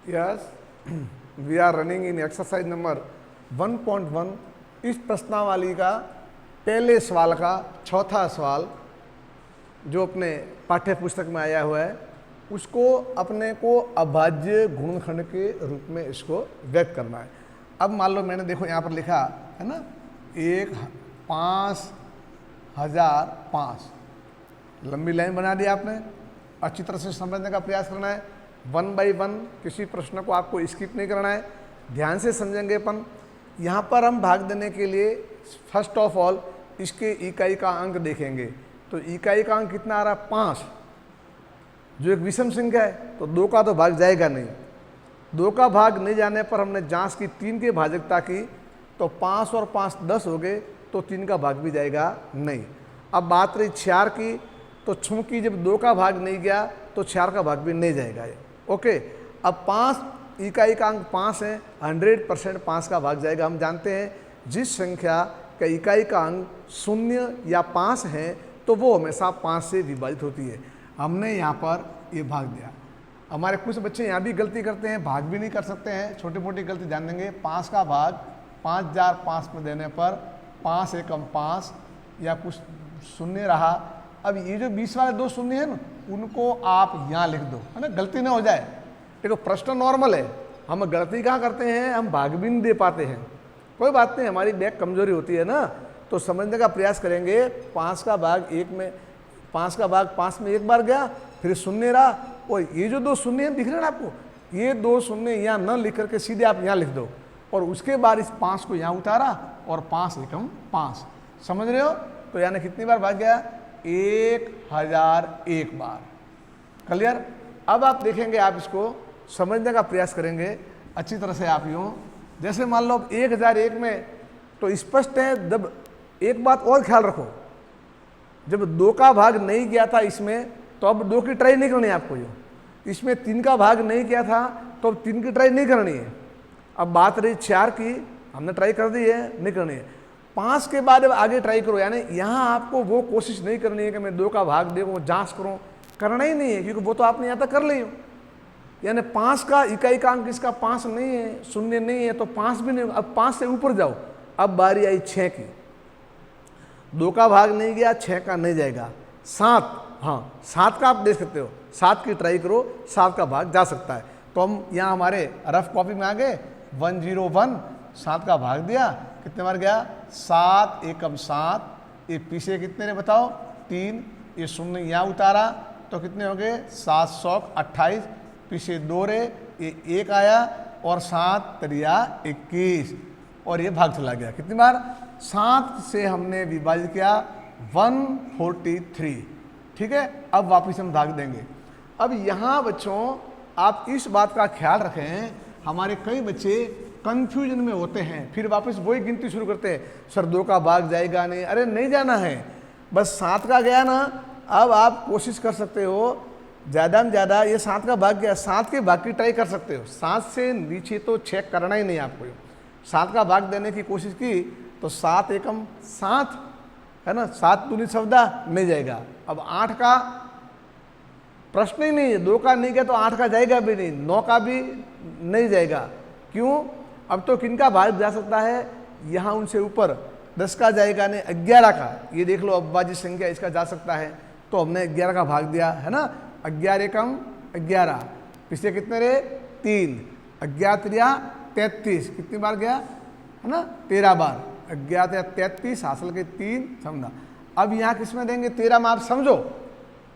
Yes, we are running in exercise number 1.1। इस प्रश्नावली का पहले सवाल का चौथा सवाल जो अपने पाठ्य पुस्तक में आया हुआ है उसको अपने को अभाज्य गुणनखंड के रूप में इसको व्यक्त करना है। अब मान लो मैंने देखो यहाँ पर लिखा है ना 1,5,005 लंबी लाइन बना दी आपने। अच्छी तरह से समझने का प्रयास करना है, 1 बाई 1 किसी प्रश्न को आपको स्किप नहीं करना है, ध्यान से समझेंगे अपन। यहाँ पर हम भाग देने के लिए फर्स्ट ऑफ ऑल इसके इकाई का अंक देखेंगे। तो इकाई का अंक कितना आ रहा है 5, जो एक विषम संख्या है तो 2 का तो भाग जाएगा नहीं। 2 का भाग नहीं जाने पर हमने जांच की 3 की भाजकता की तो 5 और 5 10 हो गए तो 3 का भाग भी जाएगा नहीं। अब बात रही 4 की, तो चूंकि जब 2 का भाग नहीं गया तो 4 का भाग भी नहीं जाएगा ये। ओके, अब 5 इकाई का अंक 5 है, 100% 5 का भाग जाएगा। हम जानते हैं जिस संख्या का इकाई का अंक 0 या 5 है तो वो हमेशा 5 से विभाजित होती है। हमने यहाँ पर ये भाग दिया। हमारे कुछ बच्चे यहाँ भी गलती करते हैं, भाग भी नहीं कर सकते हैं, छोटी मोटी गलती ध्यान देंगे। 5 का भाग 5,005 में देने पर 5 एकम 5 या कुछ शून्य रहा। अब ये जो 20 वाले 2 शून्य है ना उनको आप यहाँ लिख दो, है ना, गलती ना हो जाए। देखो प्रश्न नॉर्मल है, हम गलती कहाँ करते हैं, हम भाग भी नहीं दे पाते हैं। कोई बात नहीं, हमारी बैक कमजोरी होती है ना, तो समझने का प्रयास करेंगे। 5 का भाग 1 में 5 का भाग 5 में एक बार गया, फिर शून्य रहा। और ये जो 2 शून्य दिख रहे हैं ना आपको, ये 2 शून्य यहाँ न लिख करके सीधे आप यहाँ लिख दो और उसके बाद इस 5 को यहाँ उतारा और 5 एकम 5। समझ रहे हो? तो यानी कितनी बार भाग गया, 1001 बार। क्लियर? अब आप देखेंगे, आप इसको समझने का प्रयास करेंगे अच्छी तरह से। आप यूँ जैसे मान लो 1001 में तो स्पष्ट है। जब एक बात और ख्याल रखो, जब 2 का भाग नहीं गया था इसमें तो अब 2 की ट्राई नहीं करनी है आपको। जो इसमें 3 का भाग नहीं किया था तो अब 3 की ट्राई नहीं करनी है। अब बात रही 4 की, हमने ट्राई कर दी है, नहीं करनी है। 5 के बाद अब आगे ट्राई करो, यानी यहाँ आपको वो कोशिश नहीं करनी है कि मैं 2 का भाग देखूँ, जांच करूँ, करना ही नहीं है, क्योंकि वो तो आपने यहाँ तक कर ली हो। यानी 5 का इकाई का अंक इसका 5 नहीं है, शून्य नहीं है, तो 5 भी नहीं। अब 5 से ऊपर जाओ। अब बारी आई 6 की, 2 का भाग नहीं गया, 6 का नहीं जाएगा। 7, हाँ 7 का आप देख सकते हो, 7 की ट्राई करो, 7 का भाग जा सकता है। तो हम यहाँ हमारे रफ कॉपी में आ गए, 101 7 का भाग दिया, कितने बार गया, 7 एकम 7। ये पीछे कितने रे बताओ, 3। ये शून्य यहाँ उतारा तो कितने हो गए, 728। पीछे 2 रे, ये 1 आया और 7 त्रिया 21 और ये भाग चला गया। कितनी बार, 7 से हमने विभाजित किया 143। ठीक है, अब वापस हम भाग देंगे। अब यहाँ बच्चों आप इस बात का ख्याल रखें, हमारे कई बच्चे कंफ्यूजन में होते हैं, फिर वापस वही गिनती शुरू करते हैं, सर 2 का भाग जाएगा नहीं। अरे नहीं जाना है, बस 7 का गया ना। अब आप कोशिश कर सकते हो ज़्यादा में ज़्यादा, ये 7 का भाग गया, 7 के भाग की ट्राई कर सकते हो। 7 से नीचे तो चेक करना ही नहीं आपको। 7 का भाग देने की कोशिश की तो 7 एकम 7 है ना, 7 दूनी 14 नहीं जाएगा। अब 8 का प्रश्न ही नहीं है, 2 का नहीं गया तो 8 का जाएगा भी नहीं, 9 का भी नहीं जाएगा। क्यों? अब तो किनका भाग जा सकता है, यहाँ उनसे ऊपर 10 का जाएगा नहीं, 11 का। ये देख लो अविभाज्य संख्या, इसका जा सकता है, तो हमने 11 का भाग दिया है ना। 11 एकम 11, पिछले कितने रे, 3। 11 त्रिया 33, कितनी बार गया, है ना, 13 बार। 11 त्रिया 33, हासिल के 3, समझा। अब यहाँ किसमें देंगे, 13 में। आप समझो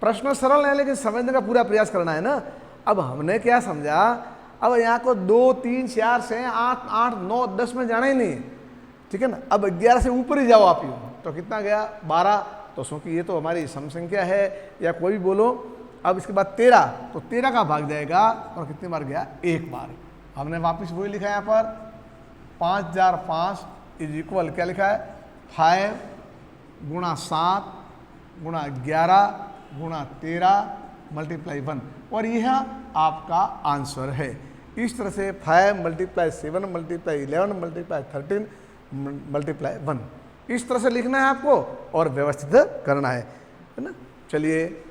प्रश्न सरल है लेकिन समझने का पूरा प्रयास करना है ना। अब हमने क्या समझा, अब यहाँ को 2 3 4 6 8 8 9 10 में जाना ही नहीं है, ठीक है ना। अब 11 से ऊपर ही जाओ आप, यूँ तो कितना गया, 12। तो क्योंकि ये तो हमारी सम संख्या है या कोई भी बोलो। अब इसके बाद 13, तो 13 का भाग जाएगा और कितनी बार गया, 1 बार। हमने वापस वही लिखा है यहाँ पर, 5005 इज इक्वल क्या लिखा है, 5 गुणा 7 गुणा 11 गुणा 13 मल्टीप्लाई 1, और यह आपका आंसर है। इस तरह से 5 × 7 × 11 × 13 × 1, इस तरह से लिखना है आपको और व्यवस्थित करना है ना। चलिए